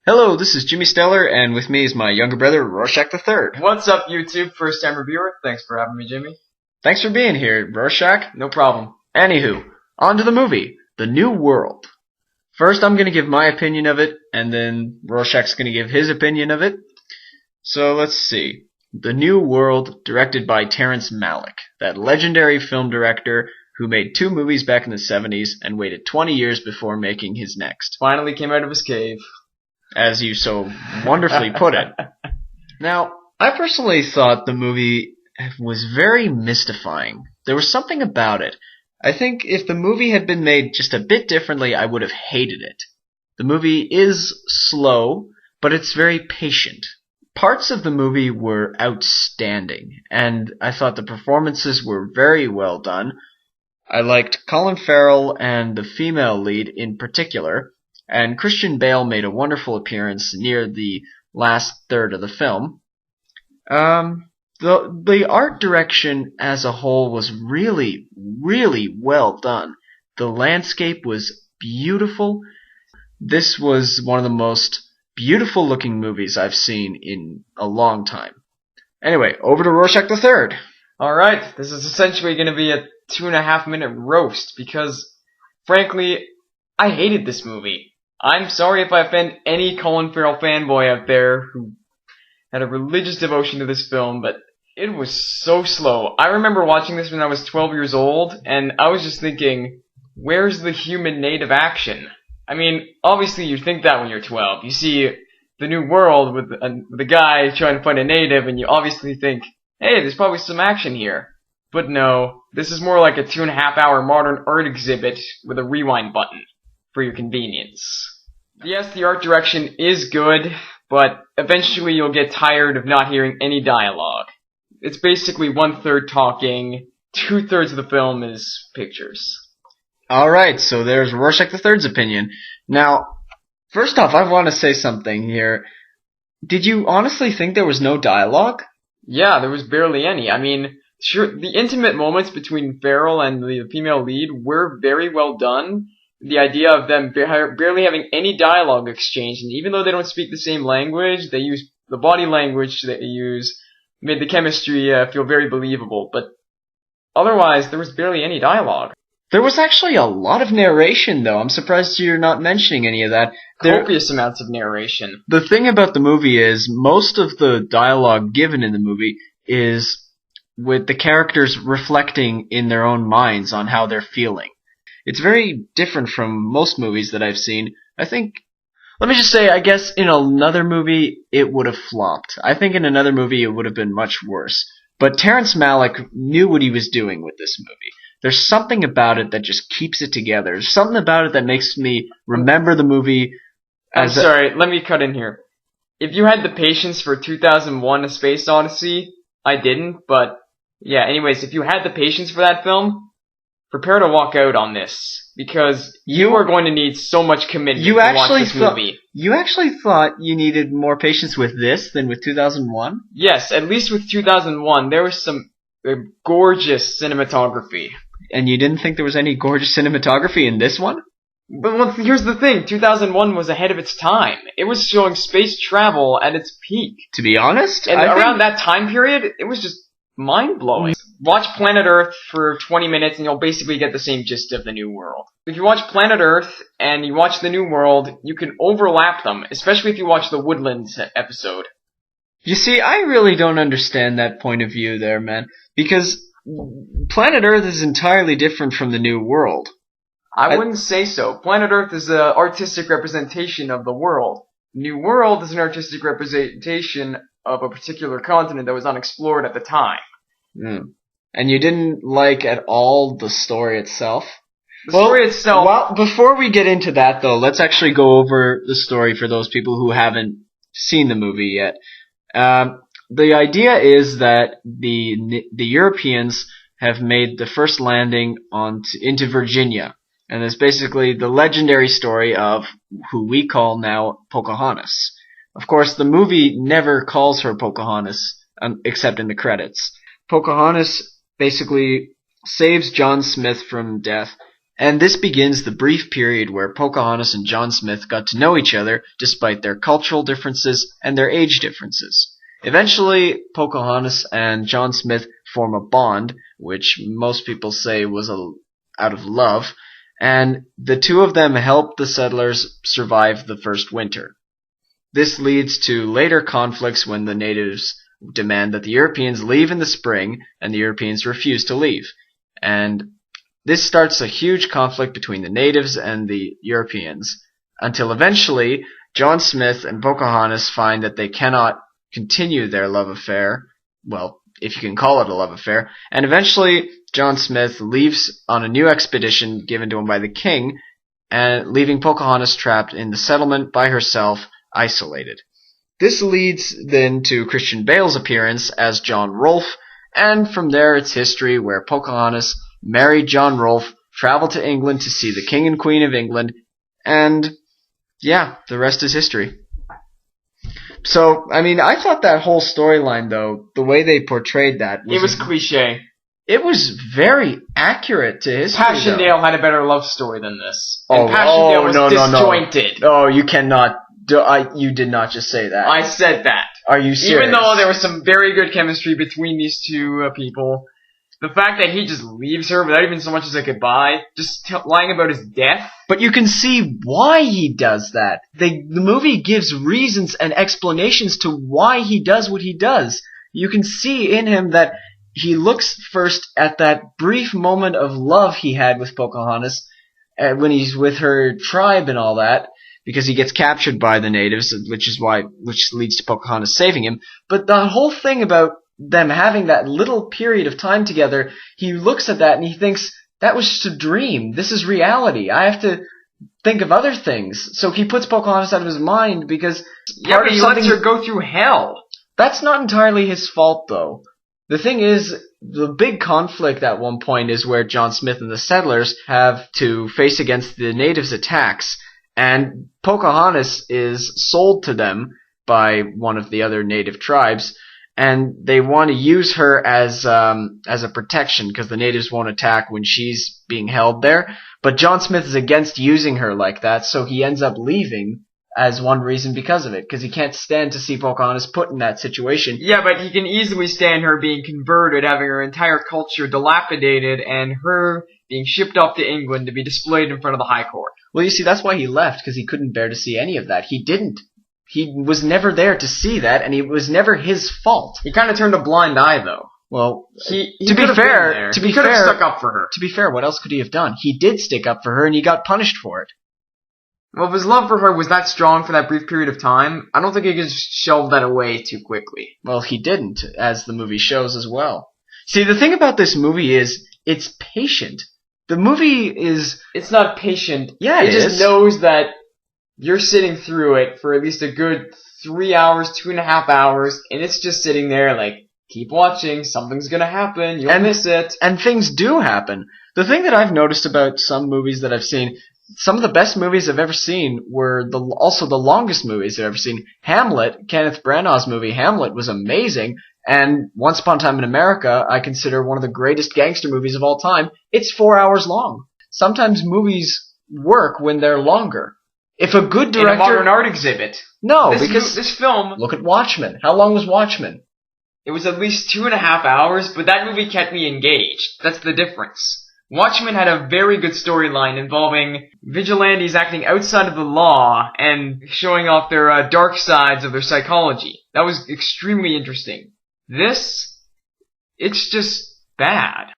Hello, this is Jimmy Steller, and with me is my younger brother, Rorschach the Third. What's up, YouTube? First time reviewer. Thanks for having me, Jimmy. Thanks for being here, Rorschach. No problem. Anywho, on to the movie, The New World. First, I'm going to give my opinion of it, and then Rorschach's going to give his opinion of it. So let's see. The New World, directed by Terrence Malick, that legendary film director who made 2 movies back in the 70s and waited 20 years before making his next. Finally came out of his cave. As you so wonderfully put it. Now, I personally thought the movie was very mystifying. There was something about it. I think if the movie had been made just a bit differently, I would have hated it. The movie is slow, but it's very patient. Parts of the movie were outstanding, and I thought the performances were very well done. I liked Colin Farrell and the female lead in particular, and Christian Bale made a wonderful appearance near the last third of the film. The art direction as a whole was really, really well done. The landscape was beautiful. This was one of the most beautiful looking movies I've seen in a long time. Anyway, over to Rorschach the Third. Alright, this is essentially going to be a 2.5 minute roast because, frankly, I hated this movie. I'm sorry if I offend any Colin Farrell fanboy out there who had a religious devotion to this film, but it was so slow. I remember watching this when I was 12 years old, and I was just thinking, where's the human native action? I mean, obviously you think that when you're 12. You see The New World with the guy trying to find a native, and you obviously think, hey, there's probably some action here. But no, this is more like a 2.5 hour modern art exhibit with a rewind button for your convenience. Yes, the art direction is good, but eventually you'll get tired of not hearing any dialogue. It's basically 1/3 talking, 2/3 of the film is pictures. Alright, so there's Rorschach the Third's opinion. Now, first off, I want to say something here. Did you honestly think there was no dialogue? Yeah, there was barely any. I mean, sure, the intimate moments between Farrell and the female lead were very well done. The idea of them barely having any dialogue exchange, and even though they don't speak the same language, they use the body language that they use, made the chemistry feel very believable. But otherwise, there was barely any dialogue. There was actually a lot of narration, though. I'm surprised you're not mentioning any of that. Copious amounts of narration. The thing about the movie is, most of the dialogue given in the movie is with the characters reflecting in their own minds on how they're feeling. It's very different from most movies that I've seen. I think, let me just say, I guess in another movie it would have flopped. I think in another movie it would have been much worse. But Terrence Malick knew what he was doing with this movie. There's something about it that just keeps it together. There's something about it that makes me remember the movie as I'm sorry, let me cut in here. If you had the patience for 2001: A Space Odyssey, I didn't, but yeah, anyways, if you had the patience for that film, prepare to walk out on this, because you are going to need so much commitment to watch this movie. You actually thought you needed more patience with this than with 2001? Yes, at least with 2001, there was some gorgeous cinematography. And you didn't think there was any gorgeous cinematography in this one? But well, here's the thing, 2001 was ahead of its time. It was showing space travel at its peak. To be honest, and around that time period, it was just mind-blowing. Watch Planet Earth for 20 minutes and you'll basically get the same gist of The New World. If you watch Planet Earth and you watch The New World, you can overlap them, especially if you watch the Woodlands episode. You see, I really don't understand that point of view there, man, because Planet Earth is entirely different from The New World. I wouldn't say so. Planet Earth is an artistic representation of the world. New World is an artistic representation of a particular continent that was unexplored at the time. And you didn't like at all the story itself? The story itself... Well, before we get into that, though, let's actually go over the story for those people who haven't seen the movie yet. The idea is that the Europeans have made the first landing into Virginia. And it's basically the legendary story of who we call now Pocahontas. Of course, the movie never calls her Pocahontas, except in the credits. Pocahontas basically saves John Smith from death And this begins the brief period where Pocahontas and John Smith got to know each other despite their cultural differences and their age differences. Eventually, Pocahontas and John Smith form a bond, which most people say was out of love, and the two of them help the settlers survive the first winter. This leads to later conflicts when the natives demand that the Europeans leave in the spring, and the Europeans refuse to leave. And this starts a huge conflict between the natives and the Europeans, until eventually John Smith and Pocahontas find that they cannot continue their love affair, well, if you can call it a love affair, and eventually John Smith leaves on a new expedition given to him by the king, and leaving Pocahontas trapped in the settlement by herself, isolated. This leads then to Christian Bale's appearance as John Rolfe, and from there it's history where Pocahontas married John Rolfe, traveled to England to see the King and Queen of England, and yeah, the rest is history. So, I mean, I thought that whole storyline, though, the way they portrayed that... It was cliche. It was very accurate to history, Passchendaele had a better love story than this. And Passchendaele was disjointed. No, you cannot... you did not just say that. I said that. Are you serious? Even though there was some very good chemistry between these two people, the fact that he just leaves her without even so much as a goodbye, just lying about his death. But you can see why he does that. The movie gives reasons and explanations to why he does what he does. You can see in him that he looks first at that brief moment of love he had with Pocahontas when he's with her tribe and all that, because he gets captured by the natives, which leads to Pocahontas saving him. But the whole thing about them having that little period of time together, he looks at that and he thinks, that was just a dream. This is reality. I have to think of other things. So he puts Pocahontas out of his mind because he lets her go through hell. That's not entirely his fault, though. The thing is, the big conflict at one point is where John Smith and the settlers have to face against the natives' attacks, and Pocahontas is sold to them by one of the other native tribes, and they want to use her as a protection because the natives won't attack when she's being held there. But John Smith is against using her like that, so he ends up leaving as one reason because of it, because he can't stand to see Pocahontas put in that situation. Yeah, but he can easily stand her being converted, having her entire culture dilapidated, and her being shipped off to England to be displayed in front of the High Court. Well, you see, that's why he left, because he couldn't bear to see any of that. He didn't. He was never there to see that, and it was never his fault. He kind of turned a blind eye, though. Well, he could have stuck up for her. To be fair, what else could he have done? He did stick up for her, and he got punished for it. Well, if his love for her was that strong for that brief period of time, I don't think he could shelve that away too quickly. Well, he didn't, as the movie shows as well. See, the thing about this movie is, it's patient. The movie is... It's not patient. Yeah, it just knows that you're sitting through it for at least a good 3 hours, 2.5 hours, and it's just sitting there like, keep watching, something's gonna happen, you'll miss it. And things do happen. The thing that I've noticed about some movies that I've seen, some of the best movies I've ever seen were also the longest movies I've ever seen. Hamlet, Kenneth Branagh's movie Hamlet, was amazing, and Once Upon a Time in America, I consider one of the greatest gangster movies of all time. It's 4 hours long. Sometimes movies work when they're longer. If a good director... In a modern art exhibit. No, because... This film... Look at Watchmen. How long was Watchmen? It was at least 2.5 hours, but that movie kept me engaged. That's the difference. Watchmen had a very good storyline involving vigilantes acting outside of the law and showing off their dark sides of their psychology. That was extremely interesting. This, it's just bad.